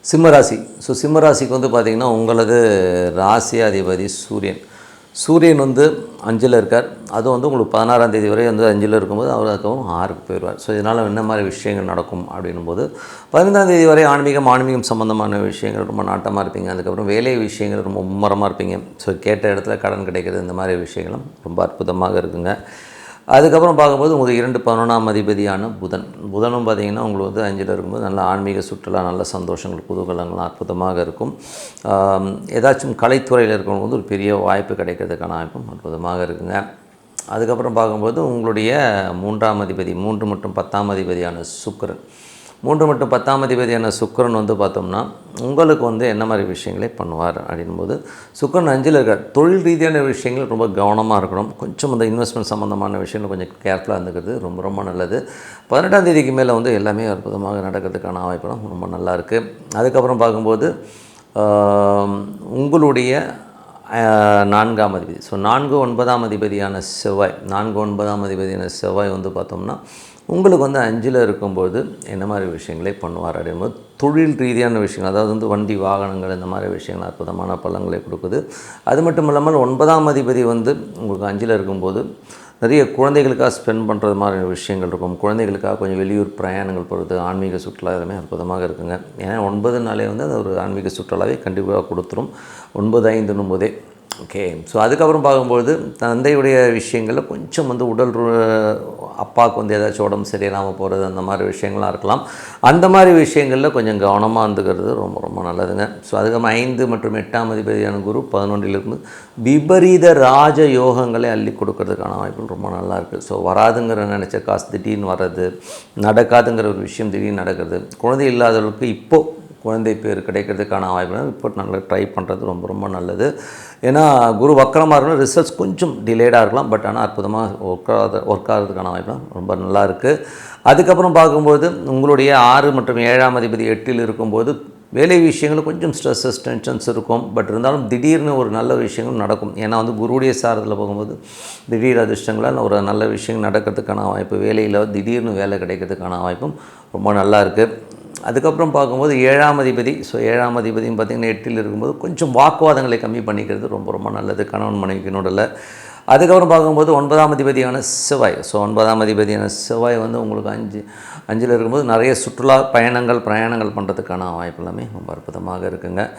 சிம்மராசி. சிம்மராசிக்கு வந்து பார்த்திங்கன்னா உங்களது ராசி அதிபதி சூரியன். சூரியன் வந்து 5ல் இருக்கார். அதுவும் வந்து உங்களுக்கு 16ஆம் தேதி வரை வந்து 5ல் இருக்கும்போது அவர் அதுக்கப்புறம் 6க்கு போயிடுவார். இதனால் என்ன மாதிரி விஷயங்கள் நடக்கும் அப்படின்னும்போது 15ஆம் தேதி வரை ஆன்மீகம் சம்மந்தமான விஷயங்கள் ரொம்ப நாட்டமாக இருப்பீங்க. அதுக்கப்புறம் வேலை விஷயங்கள் ரொம்ப மும்மரமாக இருப்பீங்க. கேட்ட இடத்துல கடன் கிடைக்கிறது, இந்த மாதிரி விஷயங்களும் ரொம்ப அற்புதமாக இருக்குங்க. அதுக்கப்புறம் பார்க்கும்போது உங்களுக்கு 2 11ஆம் அதிபதியான புதனும் பார்த்திங்கன்னா உங்களுக்கு வந்து 5ல் இருக்கும்போது நல்ல ஆன்மீக சுற்றுலா, நல்ல சந்தோஷங்கள், குதூகலங்கள் அற்புதமாக இருக்கும். ஏதாச்சும் கலைத்துறையில் இருக்கிறவங்க வந்து ஒரு பெரிய வாய்ப்பு கிடைக்கிறதுக்கான வாய்ப்பும் அற்புதமாக இருக்குங்க. அதுக்கப்புறம் பார்க்கும்போது உங்களுடைய 3ஆம் அதிபதி 3 மற்றும் 10ஆம் அதிபதியான சுக்கிரன். 3 மற்றும் 10ஆம் அதிபதியான சுக்கிரன் வந்து பார்த்தோம்னா உங்களுக்கு வந்து என்ன மாதிரி விஷயங்களே பண்ணுவார் அப்படின்போது, சுக்கிரன் 5ல் இருக்கார். தொழில் ரீதியான விஷயங்கள் ரொம்ப கவனமாக இருக்கணும். கொஞ்சம் இந்த இன்வெஸ்ட்மெண்ட் சம்மந்தமான விஷயங்கள் கொஞ்சம் கேர்ஃபுல்லாக இருந்துக்கிறது ரொம்ப ரொம்ப நல்லது. 18ஆம் தேதிக்கு மேலே வந்து எல்லாமே அற்புதமாக நடக்கிறதுக்கான வாய்ப்புகளும் ரொம்ப நல்லாயிருக்கு. அதுக்கப்புறம் பார்க்கும்போது உங்களுடைய 4ஆம் அதிபதி 4 9ஆம் அதிபதியான செவ்வாய் வந்து பார்த்தோம்னா உங்களுக்கு வந்து 5ல் இருக்கும்போது என்ன மாதிரி விஷயங்களே பண்ணுவார் அப்படின்போது, தொழில் ரீதியான விஷயங்கள், அதாவது வந்து வண்டி வாகனங்கள், இந்த மாதிரி விஷயங்கள் அற்புதமான பலன்களை கொடுக்குது. அது மட்டும் இல்லாமல் 9ஆம் அதிபதி வந்து உங்களுக்கு 5ல் இருக்கும்போது நிறைய குழந்தைகளுக்காக ஸ்பெண்ட் பண்ணுறது மாதிரி விஷயங்கள் இருக்கும். குழந்தைகளுக்காக கொஞ்சம் வெளியூர் பிரயாணங்கள் போகிறது, ஆன்மீக சுற்றுலா எல்லாமே அற்புதமாக இருக்குங்க. ஏன்னா 9 வந்து அது ஒரு ஆன்மீக சுற்றுலாவே கண்டிப்பாக கொடுத்துரும். 9 5 ஓகே. அதுக்கப்புறம் பார்க்கும்போது தந்தையுடைய விஷயங்களில் கொஞ்சம் வந்து அப்பாவுக்கு வந்து ஏதாச்சும் உடம்பு சரியில்லாமல் போகிறது, அந்த மாதிரி விஷயங்கள்லாம் இருக்கலாம். அந்த மாதிரி விஷயங்களில் கொஞ்சம் கவனமாக இருந்துக்கிறது ரொம்ப ரொம்ப நல்லதுங்க. அதுக்கப்புறம் 5 மற்றும் 8ஆம் அதிபதியான குரு 11ல் இருந்து விபரீத ராஜ யோகங்களை அள்ளி கொடுக்கறதுக்கான வாய்ப்புகள் ரொம்ப நல்லாயிருக்கு. வராதுங்கிற நினச்ச காசு திடீர்னு வர்றது, நடக்காதுங்கிற ஒரு விஷயம் திடீர்னு நடக்கிறது, குழந்தை இல்லாதவர்களுக்கு இப்போது குழந்தை பேர் கிடைக்கிறதுக்கான வாய்ப்பு இப்போ நல்லா ட்ரை பண்ணுறது ரொம்ப ரொம்ப நல்லது. ஏன்னா குரு வக்கரமாக இருக்கணும், ரிசல்ட்ஸ் கொஞ்சம் டிலேடாக இருக்கலாம், பட் ஆனால் அற்புதமாக ஒர்க் ஆகிறதுக்கான வாய்ப்பு ரொம்ப நல்லா இருக்குது. அதுக்கப்புறம் பார்க்கும்போது உங்களுடைய 6 மற்றும் 7ஆம் அதிபதி 8ல் இருக்கும்போது வேலை விஷயங்கள் கொஞ்சம் ஸ்ட்ரெஸ்ஸஸ் டென்ஷன்ஸ் இருக்கும். பட் இருந்தாலும் திடீர்னு ஒரு நல்ல விஷயங்கள் நடக்கும். ஏன்னா வந்து குருவுடைய சாரத்தில் போகும்போது திடீர் அதிர்ஷ்டங்களால் ஒரு நல்ல விஷயங்கள் நடக்கிறதுக்கான வாய்ப்பு, வேலையில் திடீர்னு வேலை கிடைக்கிறதுக்கான வாய்ப்பும் ரொம்ப நல்லா இருக்குது. அதுக்கப்புறம் பார்க்கும்போது 7ஆம் அதிபதி 7ஆம் அதிபதினு பார்த்திங்கன்னா 8ல் இருக்கும்போது கொஞ்சம் வாக்குவாதங்களை கம்மி பண்ணிக்கிறது ரொம்ப ரொம்ப நல்லது கணவன் மனைவிக்கு நடுவில். அதுக்கப்புறம் பார்க்கும்போது 9ஆம் அதிபதியான செவ்வாய் 9ஆம் அதிபதியான செவ்வாய் வந்து உங்களுக்கு 5ல் இருக்கும்போது நிறைய சுற்றுலா பிரயாணங்கள் பண்ணுறதுக்கான வாய்ப்பு எல்லாமே ரொம்ப அற்புதமாக இருக்குங்க.